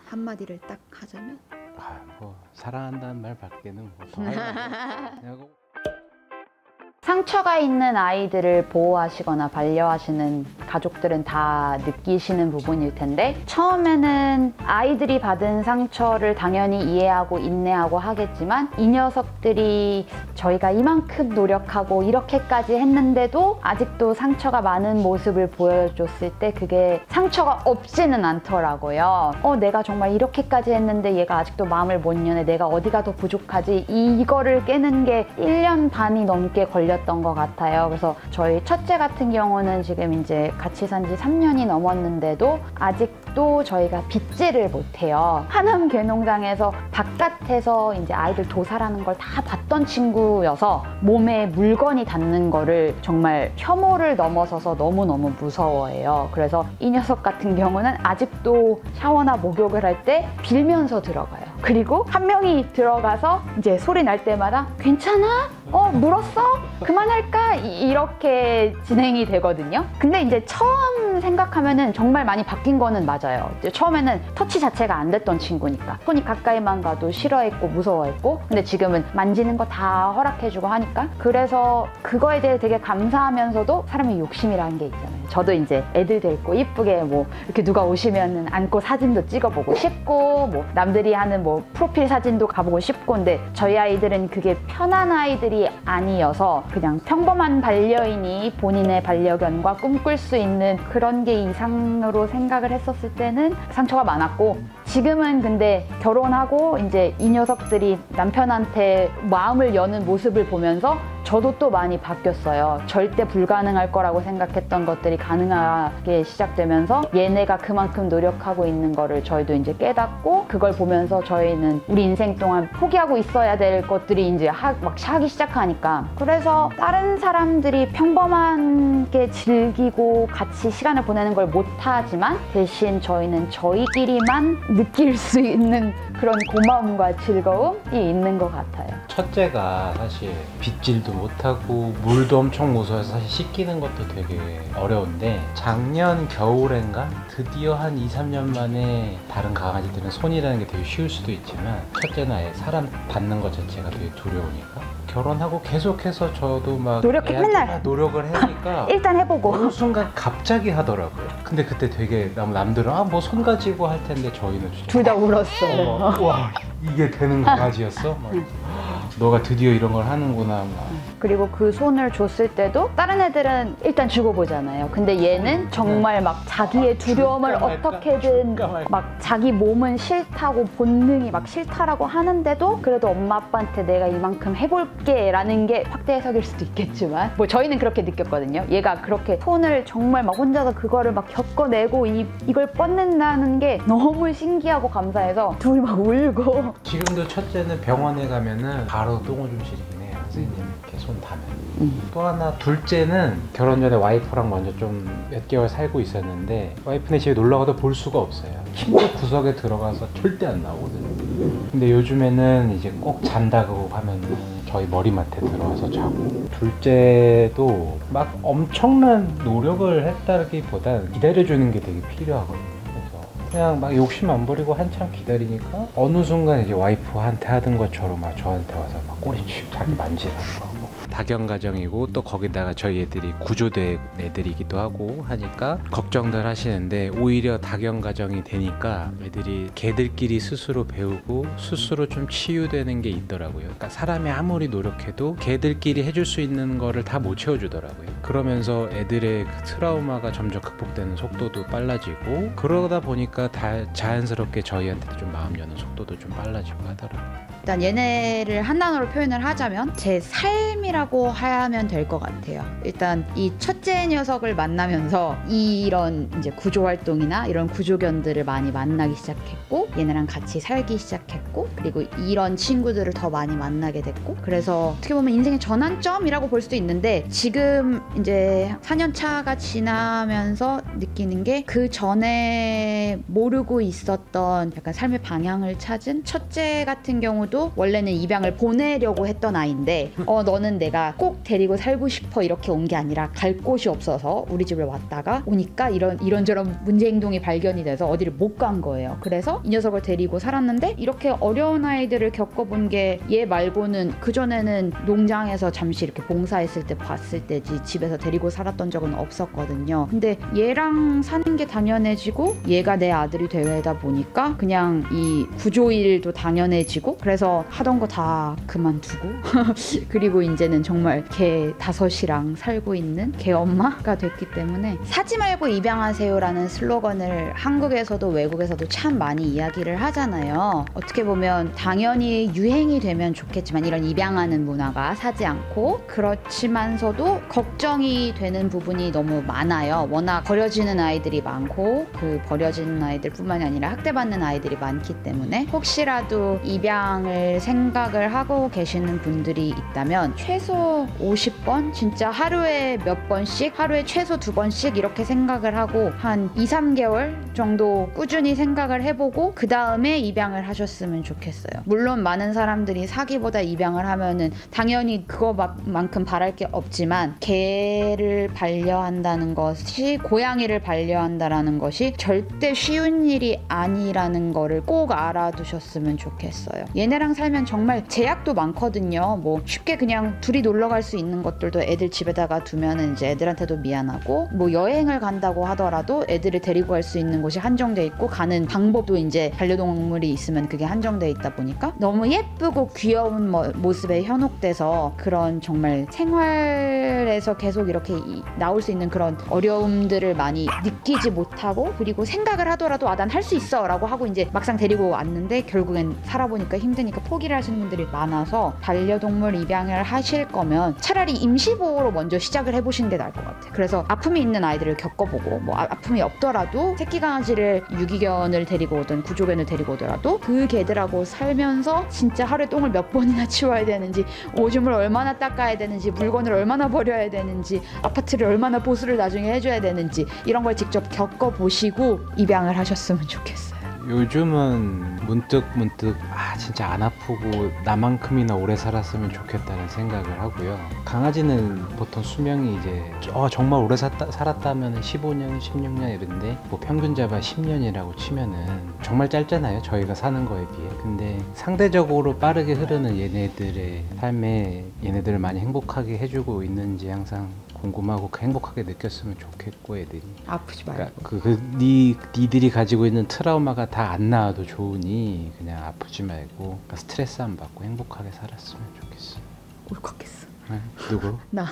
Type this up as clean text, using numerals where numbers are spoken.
한마디를 딱 하자면? 뭐 사랑한다는 말 밖에는 뭐더 할 상처가 있는 아이들을 보호하시거나 반려하시는 가족들은 다 느끼시는 부분일 텐데, 처음에는 아이들이 받은 상처를 당연히 이해하고 인내하고 하겠지만, 이 녀석들이 저희가 이만큼 노력하고 이렇게까지 했는데도 아직도 상처가 많은 모습을 보여줬을 때 그게 상처가 없지는 않더라고요. 내가 정말 이렇게까지 했는데 얘가 아직도 마음을 못 여네, 내가 어디가 더 부족하지, 이거를 깨는 게 1년 반이 넘게 걸렸던 것 같아요. 그래서 저희 첫째 같은 경우는 지금 이제 같이 산 지 3년이 넘었는데도 아직도 저희가 빗질을 못해요. 하남 개농장에서 바깥에서 이제 아이들 도살하는 걸 다 봤던 친구여서 몸에 물건이 닿는 거를 정말 혐오를 넘어서서 너무너무 무서워해요. 그래서 이 녀석 같은 경우는 아직도 샤워나 목욕을 할 때 빌면서 들어가요. 그리고 한 명이 들어가서 이제 소리 날 때마다 괜찮아? 물었어? 그만할까? 이렇게 진행이 되거든요. 근데 이제 처음 생각하면은 정말 많이 바뀐 거는 맞아요. 이제 처음에는 터치 자체가 안 됐던 친구니까 손이 가까이만 가도 싫어했고 무서워했고, 근데 지금은 만지는 거 다 허락해주고 하니까, 그래서 그거에 대해 되게 감사하면서도 사람의 욕심이라는 게 있잖아요. 저도 이제 애들 데리고 이쁘게 뭐 이렇게 누가 오시면은 안고 사진도 찍어보고 싶고, 뭐 남들이 하는 뭐 프로필 사진도 가보고 싶고, 근데 저희 아이들은 그게 편한 아이들이 아니어서 그냥 평범한 반려인이 본인의 반려견과 꿈꿀 수 있는 그런 게 이상으로 생각을 했었을 때는 상처가 많았고, 지금은 근데 결혼하고 이제 이 녀석들이 남편한테 마음을 여는 모습을 보면서 저도 또 많이 바뀌었어요. 절대 불가능할 거라고 생각했던 것들이 가능하게 시작되면서 얘네가 그만큼 노력하고 있는 거를 저희도 이제 깨닫고, 그걸 보면서 저희는 우리 인생 동안 포기하고 있어야 될 것들이 이제 막 하기 시작하니까, 그래서 다른 사람들이 평범하게 즐기고 같이 시간을 보내는 걸 못하지만 대신 저희는 저희끼리만 느낄 수 있는 그런 고마움과 즐거움이 있는 것 같아요. 첫째가 사실 빗질도 못하고 물도 엄청 무서워서 사실 씻기는 것도 되게 어려운데, 작년 겨울엔가 드디어 한 2, 3년 만에 다른 강아지들은 손이라는 게 되게 쉬울 수도 있지만 첫째는 아예 사람 닿는 것 자체가 되게 두려우니까, 결혼하고 계속해서 저도 막 맨날 노력을 하니까 일단 해보고 어느 순간 갑자기 하더라고요. 근데 그때 되게 남들은 뭐 손 가지고 할 텐데 저희는 둘 다 울었어요. 와, 이게 되는 강아지였어? 막, 너가 드디어 이런 걸 하는구나. 막. 그리고 그 손을 줬을 때도 다른 애들은 일단 주고 보잖아요. 근데 얘는 정말 막 자기의 두려움을 어떻게든 막 자기 몸은 싫다고 본능이 막 싫다라고 하는데도 그래도 엄마 아빠한테 내가 이만큼 해볼게 라는 게 확대 해석일 수도 있겠지만, 뭐 저희는 그렇게 느꼈거든요. 얘가 그렇게 손을 정말 막 혼자서 그거를 막 겪어내고 이걸 뻗는다는 게 너무 신기하고 감사해서 둘 막 울고. 지금도 첫째는 병원에 가면은 바로 똥오줌실이긴 해요. 선생님 이렇게 손 닿으면. 또 하나, 둘째는 결혼 전에 와이프랑 먼저 좀 몇 개월 살고 있었는데 와이프네 집에 놀러 가도 볼 수가 없어요. 침대 구석에 들어가서 절대 안 나오거든요. 근데 요즘에는 이제 꼭 잔다고 하면은 저희 머리맡에 들어와서 자고, 둘째도 막 엄청난 노력을 했다기보단 기다려주는 게 되게 필요하거든요. 그냥 막 욕심 안 부리고 한참 기다리니까 어느 순간 이제 와이프한테 하던 것처럼 막 저한테 와서 막 꼬리치 자기 만지라고 하고, 다견 가정이고 또 거기다가 저희 애들이 구조된 애들이기도 하고 하니까 걱정들 하시는데, 오히려 다견 가정이 되니까 애들이 걔들끼리 스스로 배우고 스스로 좀 치유되는 게 있더라고요. 그러니까 사람이 아무리 노력해도 걔들끼리 해줄 수 있는 거를 다 못 채워주더라고요. 그러면서 애들의 그 트라우마가 점점 극복되는 속도도 빨라지고, 그러다 보니까 다 자연스럽게 저희한테도 좀 마음 여는 속도도 좀 빨라지고 하더라고요. 일단 얘네를 한 단어로 표현을 하자면 제 삶이라고 하면 될 것 같아요. 일단 이 첫째 녀석을 만나면서 이런 이제 구조 활동이나 이런 구조견들을 많이 만나기 시작했고, 얘네랑 같이 살기 시작했고, 그리고 이런 친구들을 더 많이 만나게 됐고, 그래서 어떻게 보면 인생의 전환점이라고 볼 수도 있는데, 지금 이제 4년 차가 지나면서 느끼는 게, 그 전에 모르고 있었던 약간 삶의 방향을 찾은 첫째 같은 경우도 원래는 입양을 보내려고 했던 아이인데, 너는 내가 아니라 꼭 데리고 살고 싶어 이렇게 온 게 아니라 갈 곳이 없어서 우리 집을 왔다가 오니까 이런저런 문제 행동이 발견이 돼서 어디를 못 간 거예요. 그래서 이 녀석을 데리고 살았는데 이렇게 어려운 아이들을 겪어본 게 얘 말고는 그전에는 농장에서 잠시 이렇게 봉사했을 때 봤을 때지 집에서 데리고 살았던 적은 없었거든요. 근데 얘랑 사는 게 당연해지고 얘가 내 아들이 되다 보니까 그냥 이 구조일도 당연해지고 그래서 하던 거 다 그만두고 그리고 이제는 정말 개 5이랑 살고 있는 개 엄마가 됐기 때문에 사지 말고 입양하세요라는 슬로건을 한국에서도 외국에서도 참 많이 이야기를 하잖아요. 어떻게 보면 당연히 유행이 되면 좋겠지만 이런 입양하는 문화가 사지 않고 그렇지만서도 걱정이 되는 부분이 너무 많아요. 워낙 버려지는 아이들이 많고 그 버려지는 아이들 뿐만이 아니라 학대받는 아이들이 많기 때문에 혹시라도 입양을 생각을 하고 계시는 분들이 있다면 최소 50번 진짜 하루에 몇 번씩 하루에 최소 2번씩 이렇게 생각을 하고 한 2-3개월 정도 꾸준히 생각을 해보고 그 다음에 입양을 하셨으면 좋겠어요. 물론 많은 사람들이 사기보다 입양을 하면은 당연히 그거만큼 바랄 게 없지만 개를 반려한다는 것이 고양이를 반려한다라는 것이 절대 쉬운 일이 아니라는 거를 꼭 알아두셨으면 좋겠어요. 얘네랑 살면 정말 제약도 많거든요. 뭐 쉽게 그냥 둘이 놀러 갈 수 있는 것들도 애들 집에다가 두면은 이제 애들한테도 미안하고 뭐 여행을 간다고 하더라도 애들을 데리고 갈 수 있는 곳이 한정돼 있고 가는 방법도 이제 반려동물이 있으면 그게 한정돼 있다 보니까 너무 예쁘고 귀여운 모습에 현혹돼서 그런 정말 생활에서 계속 이렇게 나올 수 있는 그런 어려움들을 많이 느끼지 못하고 그리고 생각을 하더라도 난 할 수 있어 라고 하고 이제 막상 데리고 왔는데 결국엔 살아보니까 힘드니까 포기를 하시는 분들이 많아서 반려동물 입양을 하실 거면 차라리 임시보호로 먼저 시작을 해보시는 게 나을 것 같아요. 그래서 아픔이 있는 아이들을 겪어보고 뭐 아픔이 없더라도 새끼 강아지를 유기견을 데리고 오든 구조견을 데리고 오더라도 그 개들하고 살면서 진짜 하루에 똥을 몇 번이나 치워야 되는지 오줌을 얼마나 닦아야 되는지 물건을 얼마나 버려야 되는지 아파트를 얼마나 보수를 나중에 해줘야 되는지 이런 걸 직접 겪어보시고 입양을 하셨으면 좋겠어요. 요즘은 문득 진짜 안 아프고 나만큼이나 오래 살았으면 좋겠다는 생각을 하고요. 강아지는 보통 수명이 이제 정말 오래 살았다면 15년, 16년 이런데 뭐 평균 잡아 10년이라고 치면은 정말 짧잖아요. 저희가 사는 거에 비해. 근데 상대적으로 빠르게 흐르는 얘네들의 삶에 얘네들을 많이 행복하게 해주고 있는지 항상 궁금하고 행복하게 느꼈으면 좋겠고 애들이 아프지 말고 그러니까 니들이 가지고 있는 트라우마가 다 안 나와도 좋으니 그냥 아프지 말고 그러니까 스트레스 안 받고 행복하게 살았으면 좋겠어. 울컥했어. 누구? 나